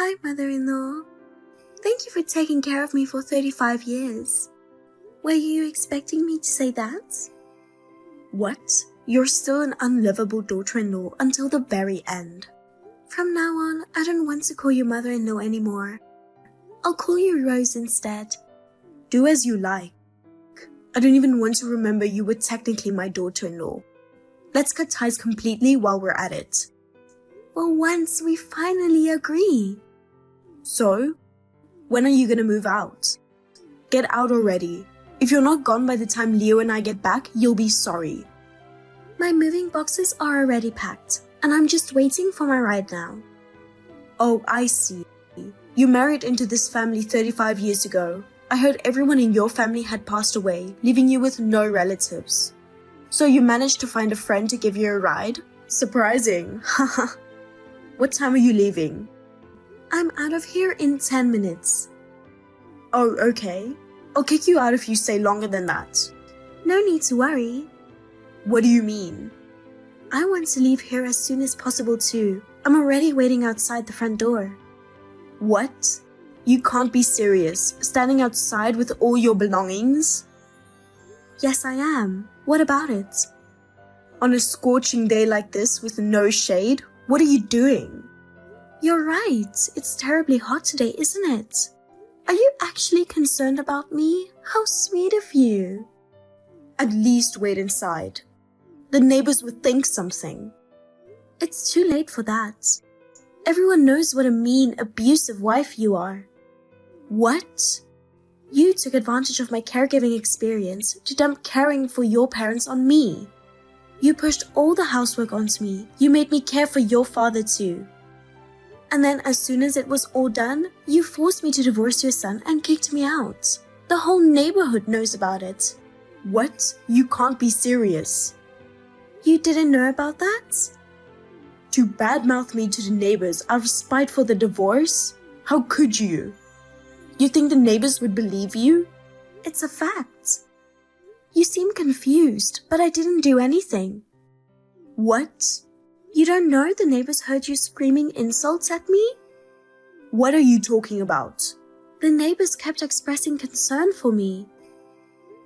Hi, mother-in-law. Thank you for taking care of me for 35 years. Were you expecting me to say that? What? You're still an unlivable daughter-in-law until the very end. From now on, I don't want to call you mother-in-law anymore. I'll call you Rose instead. Do as you like. I don't even want to remember you were technically my daughter-in-law. Let's cut ties completely while we're at it. For once, we finally agree. So, when are you gonna move out? Get out already. If you're not gone by the time Leo and I get back, you'll be sorry. My moving boxes are already packed, and I'm just waiting for my ride now. Oh, I see. You married into this family 35 years ago. I heard everyone in your family had passed away, leaving you with no relatives. So you managed to find a friend to give you a ride? Surprising. Haha. What time are you leaving? I'm out of here in 10 minutes. Oh, okay. I'll kick you out if you stay longer than that. No need to worry. What do you mean? I want to leave here as soon as possible too. I'm already waiting outside the front door. What? You can't be serious, standing outside with all your belongings? Yes, I am. What about it? On a scorching day like this with no shade, what are you doing? You're right. It's terribly hot today, isn't it? Are you actually concerned about me? How sweet of you. At least wait inside. The neighbors would think something. It's too late for that. Everyone knows what a mean, abusive wife you are. What? You took advantage of my caregiving experience to dump caring for your parents on me. You pushed all the housework onto me. You made me care for your father too. And then as soon as it was all done, you forced me to divorce your son and kicked me out. The whole neighborhood knows about it. What? You can't be serious. You didn't know about that? To badmouth me to the neighbors out of spite for the divorce? How could you? You think the neighbors would believe you? It's a fact. You seem confused, but I didn't do anything. What? You don't know the neighbors heard you screaming insults at me? What are you talking about? The neighbors kept expressing concern for me.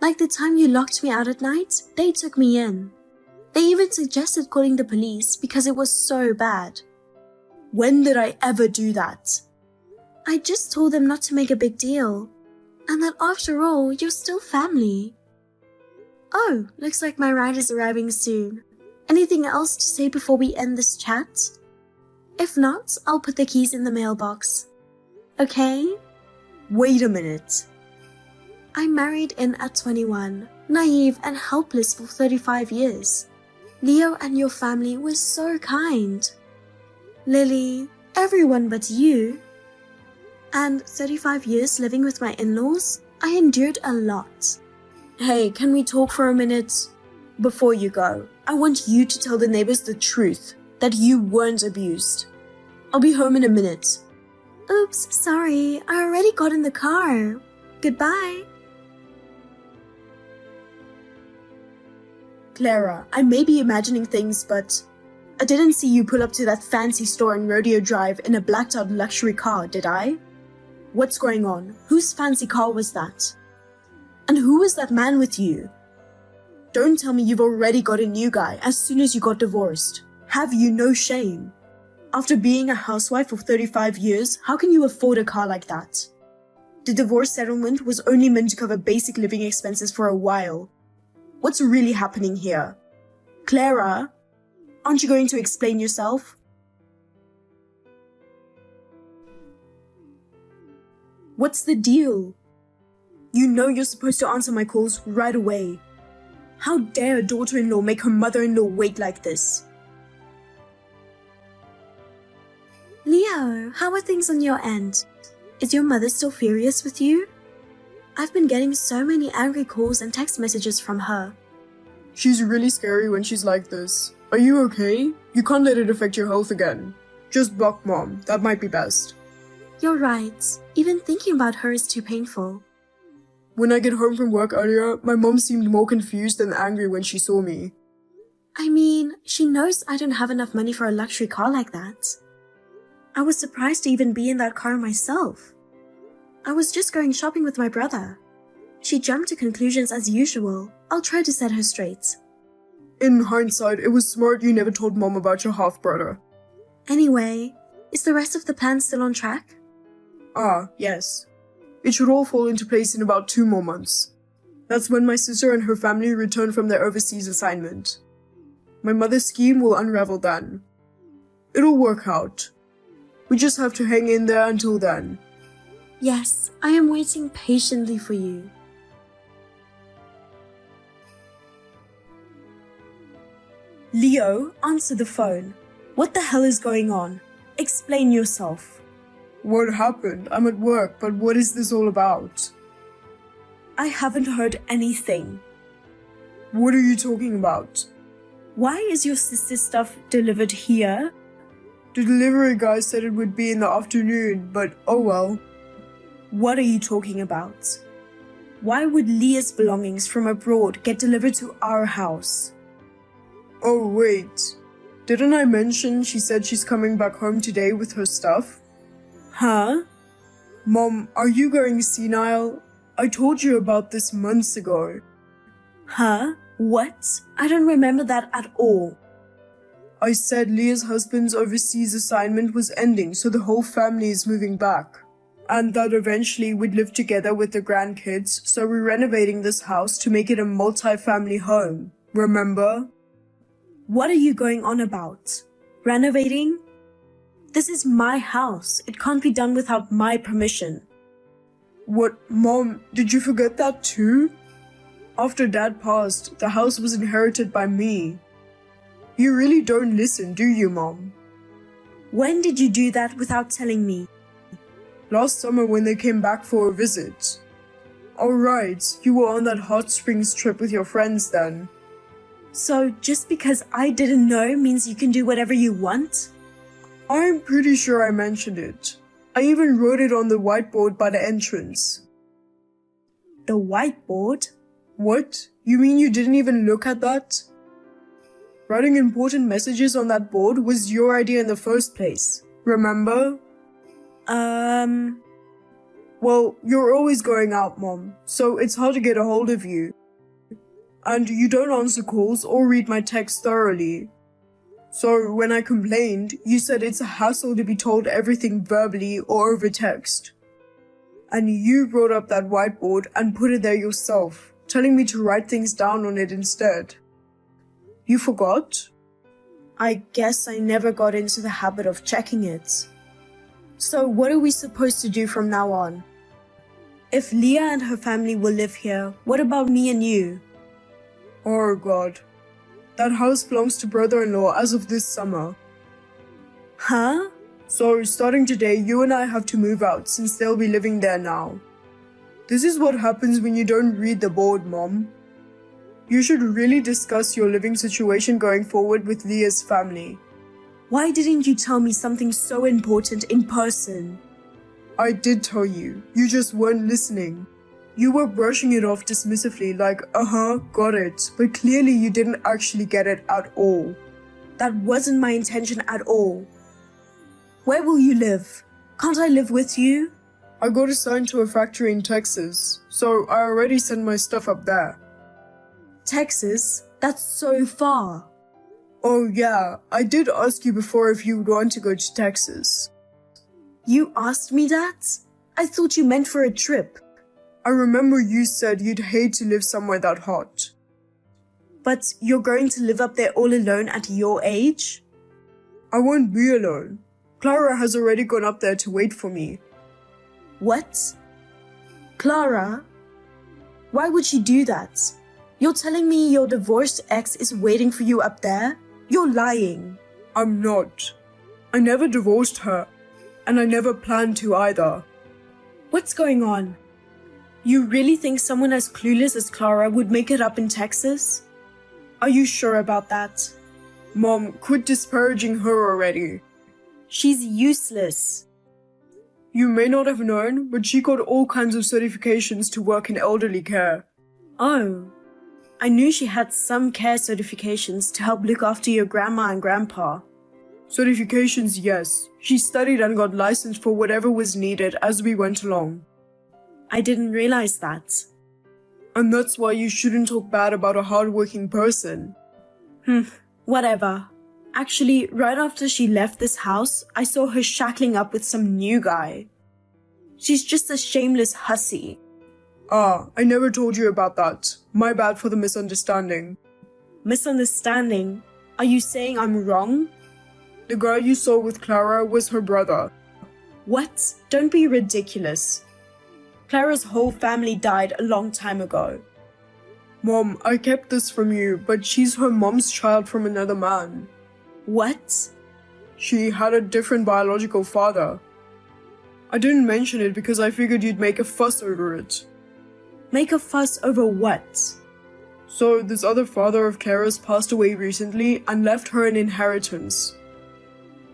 Like the time you locked me out at night, they took me in. They even suggested calling the police because it was so bad. When did I ever do that? I just told them not to make a big deal, and that after all, you're still family. Oh, looks like my ride is arriving soon. Anything else to say before we end this chat? If not, I'll put the keys in the mailbox. Okay? Wait a minute. I married in at 21, naive and helpless for 35 years. Leo and your family were so kind. Lily, everyone but you. And 35 years living with my in-laws, I endured a lot. Hey, can we talk for a minute? Before you go, I want you to tell the neighbors the truth, that you weren't abused. I'll be home in a minute. Oops, sorry, I already got in the car. Goodbye. Clara, I may be imagining things, but I didn't see you pull up to that fancy store on Rodeo Drive in a blacked-out luxury car, did I? What's going on? Whose fancy car was that? And who was that man with you? Don't tell me you've already got a new guy as soon as you got divorced. Have you no shame? After being a housewife for 35 years, how can you afford a car like that? The divorce settlement was only meant to cover basic living expenses for a while. What's really happening here? Clara, aren't you going to explain yourself? What's the deal? You know you're supposed to answer my calls right away. How dare a daughter-in-law make her mother-in-law wait like this? Leo, how are things on your end? Is your mother still furious with you? I've been getting so many angry calls and text messages from her. She's really scary when she's like this. Are you okay? You can't let it affect your health again. Just block Mom, that might be best. You're right. Even thinking about her is too painful. When I get home from work earlier, my mom seemed more confused than angry when she saw me. I mean, she knows I don't have enough money for a luxury car like that. I was surprised to even be in that car myself. I was just going shopping with my brother. She jumped to conclusions as usual. I'll try to set her straight. In hindsight, it was smart you never told Mom about your half-brother. Anyway, is the rest of the plan still on track? Ah, yes. It should all fall into place in about 2 more months. That's when my sister and her family return from their overseas assignment. My mother's scheme will unravel then. It'll work out. We just have to hang in there until then. Yes, I am waiting patiently for you. Leo, answer the phone. What the hell is going on? Explain yourself. What happened? I'm at work, but what is this all about? I haven't heard anything. What are you talking about? Why is your sister's stuff delivered here? The delivery guy said it would be in the afternoon, but oh well. What are you talking about? Why would Leah's belongings from abroad get delivered to our house? Oh wait, didn't I mention she said she's coming back home today with her stuff? Huh? Mom, are you going senile? I told you about this months ago. Huh? What? I don't remember that at all. I said Leah's husband's overseas assignment was ending, so the whole family is moving back. And that eventually we'd live together with the grandkids, so we're renovating this house to make it a multi-family home. Remember? What are you going on about? Renovating? This is my house. It can't be done without my permission. What, Mom, did you forget that too? After Dad passed, the house was inherited by me. You really don't listen, do you, Mom? When did you do that without telling me? Last summer when they came back for a visit. Alright, you were on that hot springs trip with your friends then. So just because I didn't know means you can do whatever you want? I'm pretty sure I mentioned it. I even wrote it on the whiteboard by the entrance. The whiteboard? What? You mean you didn't even look at that? Writing important messages on that board was your idea in the first place. Remember? Well, you're always going out, Mom, so it's hard to get a hold of you. And you don't answer calls or read my texts thoroughly. So when I complained, you said it's a hassle to be told everything verbally or over text. And you brought up that whiteboard and put it there yourself, telling me to write things down on it instead. You forgot? I guess I never got into the habit of checking it. So what are we supposed to do from now on? If Leah and her family will live here, what about me and you? Oh God. That house belongs to brother-in-law as of this summer. Huh? So starting today, you and I have to move out since they'll be living there now. This is what happens when you don't read the board, Mom. You should really discuss your living situation going forward with Leah's family. Why didn't you tell me something so important in person? I did tell you. You just weren't listening. You were brushing it off dismissively like, got it. But clearly you didn't actually get it at all. That wasn't my intention at all. Where will you live? Can't I live with you? I got assigned to a factory in Texas, so I already sent my stuff up there. Texas? That's so far. Oh yeah, I did ask you before if you would want to go to Texas. You asked me that? I thought you meant for a trip. I remember you said you'd hate to live somewhere that hot. But you're going to live up there all alone at your age? I won't be alone. Clara has already gone up there to wait for me. What? Clara? Why would she do that? You're telling me your divorced ex is waiting for you up there? You're lying. I'm not. I never divorced her, and I never planned to either. What's going on? You really think someone as clueless as Clara would make it up in Texas? Are you sure about that? Mom, quit disparaging her already. She's useless. You may not have known, but she got all kinds of certifications to work in elderly care. Oh. I knew she had some care certifications to help look after your grandma and grandpa. Certifications, yes. She studied and got licensed for whatever was needed as we went along. I didn't realize that. And that's why you shouldn't talk bad about a hardworking person. Whatever. Actually, right after she left this house, I saw her shackling up with some new guy. She's just a shameless hussy. Ah, I never told you about that. My bad for the misunderstanding. Misunderstanding? Are you saying I'm wrong? The guy you saw with Clara was her brother. What? Don't be ridiculous. Clara's whole family died a long time ago. Mom, I kept this from you, but she's her mom's child from another man. What? She had a different biological father. I didn't mention it because I figured you'd make a fuss over it. Make a fuss over what? So, this other father of Clara's passed away recently and left her an inheritance.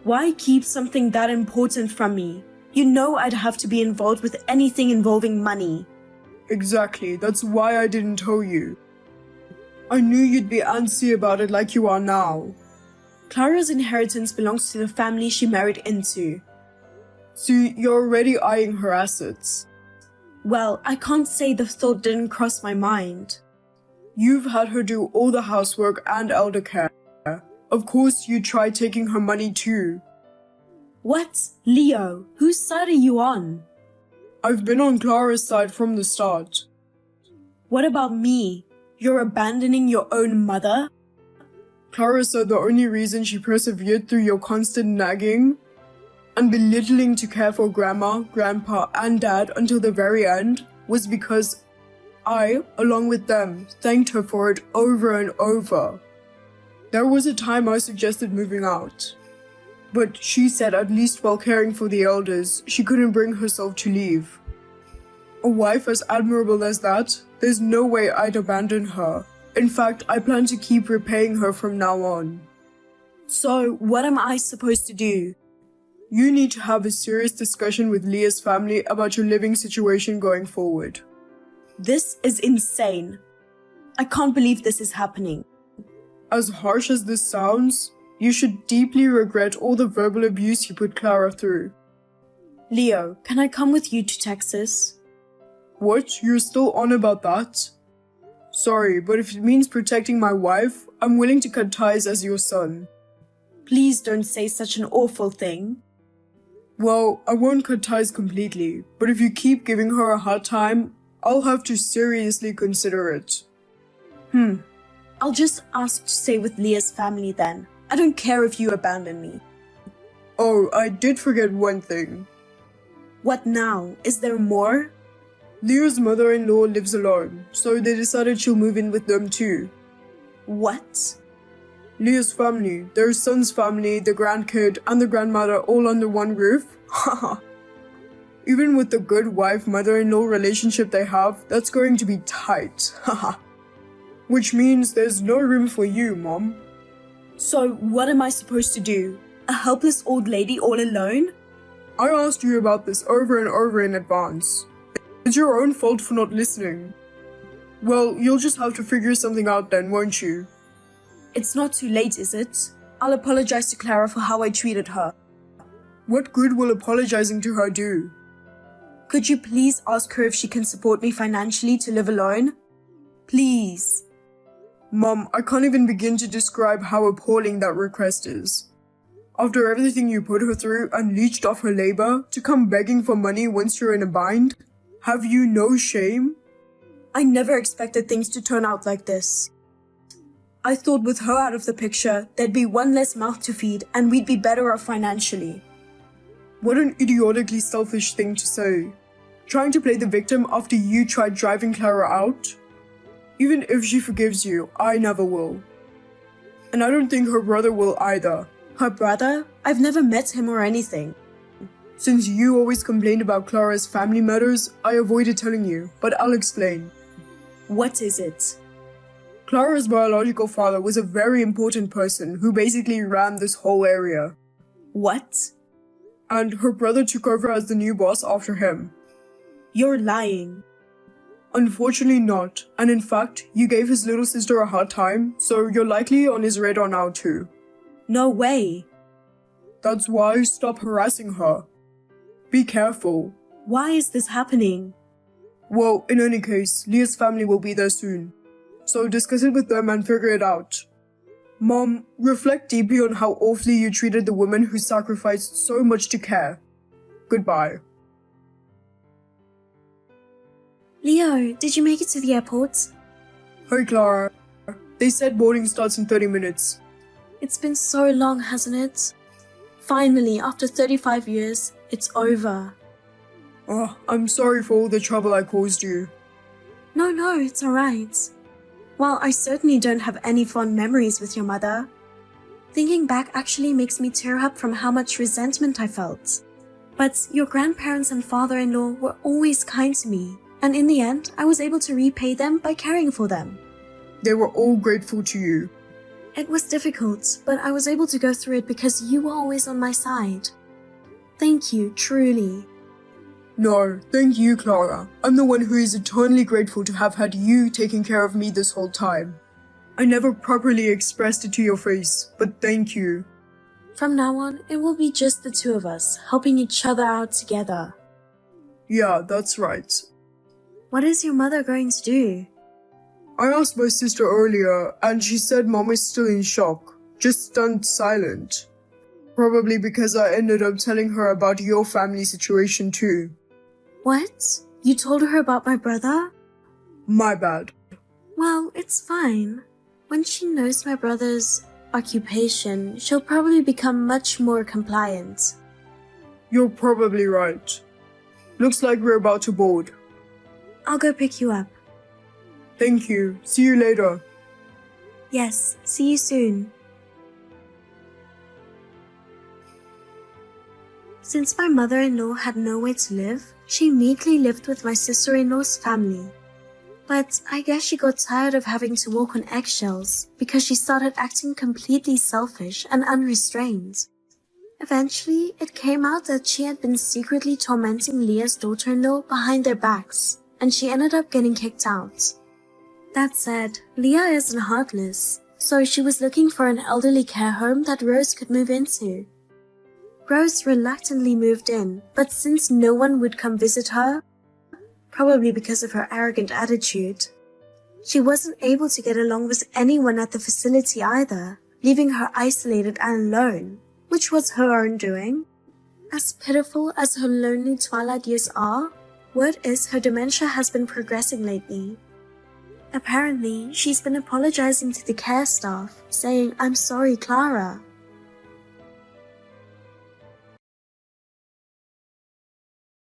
Why keep something that important from me? You know I'd have to be involved with anything involving money. Exactly, that's why I didn't tell you. I knew you'd be antsy about it like you are now. Clara's inheritance belongs to the family she married into. See, you're already eyeing her assets. Well, I can't say the thought didn't cross my mind. You've had her do all the housework and elder care. Of course, you'd try taking her money too. What? Leo, whose side are you on? I've been on Clara's side from the start. What about me? You're abandoning your own mother? Clara said the only reason she persevered through your constant nagging and belittling to care for Grandma, Grandpa, and Dad until the very end was because I, along with them, thanked her for it over and over. There was a time I suggested moving out, but she said at least while caring for the elders, she couldn't bring herself to leave. A wife as admirable as that, there's no way I'd abandon her. In fact, I plan to keep repaying her from now on. So, what am I supposed to do? You need to have a serious discussion with Leah's family about your living situation going forward. This is insane. I can't believe this is happening. As harsh as this sounds, you should deeply regret all the verbal abuse you put Clara through. Leo, can I come with you to Texas? What? You're still on about that? Sorry, but if it means protecting my wife, I'm willing to cut ties as your son. Please don't say such an awful thing. Well, I won't cut ties completely, but if you keep giving her a hard time, I'll have to seriously consider it. I'll just ask to stay with Leah's family then. I don't care if you abandon me. Oh, I did forget one thing. What now? Is there more? Leah's mother-in-law lives alone, so they decided she'll move in with them too. What? Leah's family, their son's family, the grandkid, and the grandmother all under one roof? Haha. Even with the good wife-mother-in-law relationship they have, that's going to be tight. Haha. Which means there's no room for you, Mom. So, what am I supposed to do? A helpless old lady all alone? I asked you about this over and over in advance. It's your own fault for not listening. Well, you'll just have to figure something out then, won't you? It's not too late, is it? I'll apologize to Clara for how I treated her. What good will apologizing to her do? Could you please ask her if she can support me financially to live alone? Please. Mom, I can't even begin to describe how appalling that request is. After everything you put her through and leeched off her labor, to come begging for money once you're in a bind? Have you no shame? I never expected things to turn out like this. I thought with her out of the picture, there'd be one less mouth to feed and we'd be better off financially. What an idiotically selfish thing to say. Trying to play the victim after you tried driving Clara out? Even if she forgives you, I never will. And I don't think her brother will either. Her brother? I've never met him or anything. Since you always complained about Clara's family matters, I avoided telling you, but I'll explain. What is it? Clara's biological father was a very important person who basically ran this whole area. What? And her brother took over as the new boss after him. You're lying. Unfortunately not, and in fact, you gave his little sister a hard time, so you're likely on his radar now too. No way. That's why stop harassing her. Be careful. Why is this happening? Well, in any case, Leah's family will be there soon. So discuss it with them and figure it out. Mom, reflect deeply on how awfully you treated the woman who sacrificed so much to care. Goodbye. Leo, did you make it to the airport? Hi, Clara. They said boarding starts in 30 minutes. It's been so long, hasn't it? Finally, after 35 years, it's over. Oh, I'm sorry for all the trouble I caused you. No, it's alright. Well, I certainly don't have any fond memories with your mother. Thinking back actually makes me tear up from how much resentment I felt. But your grandparents and father-in-law were always kind to me, and in the end, I was able to repay them by caring for them. They were all grateful to you. It was difficult, but I was able to go through it because you were always on my side. Thank you, truly. No, thank you, Clara. I'm the one who is eternally grateful to have had you taking care of me this whole time. I never properly expressed it to your face, but thank you. From now on, it will be just the two of us, helping each other out together. Yeah, that's right. What is your mother going to do? I asked my sister earlier, and she said Mom is still in shock, just stunned silent. Probably because I ended up telling her about your family situation too. What? You told her about my brother? My bad. Well, it's fine. When she knows my brother's occupation, she'll probably become much more compliant. You're probably right. Looks like we're about to board. I'll go pick you up. Thank you. See you later. Yes, see you soon. Since my mother-in-law had nowhere to live, she immediately lived with my sister-in-law's family. But I guess she got tired of having to walk on eggshells because she started acting completely selfish and unrestrained. Eventually, it came out that she had been secretly tormenting Leah's daughter-in-law behind their backs, and she ended up getting kicked out. That said, Leah isn't heartless, so she was looking for an elderly care home that Rose could move into. Rose reluctantly moved in, but since no one would come visit her, probably because of her arrogant attitude, she wasn't able to get along with anyone at the facility either, leaving her isolated and alone, which was her own doing. As pitiful as her lonely twilight years are, word is her dementia has been progressing lately. Apparently, she's been apologizing to the care staff, saying, "I'm sorry, Clara,"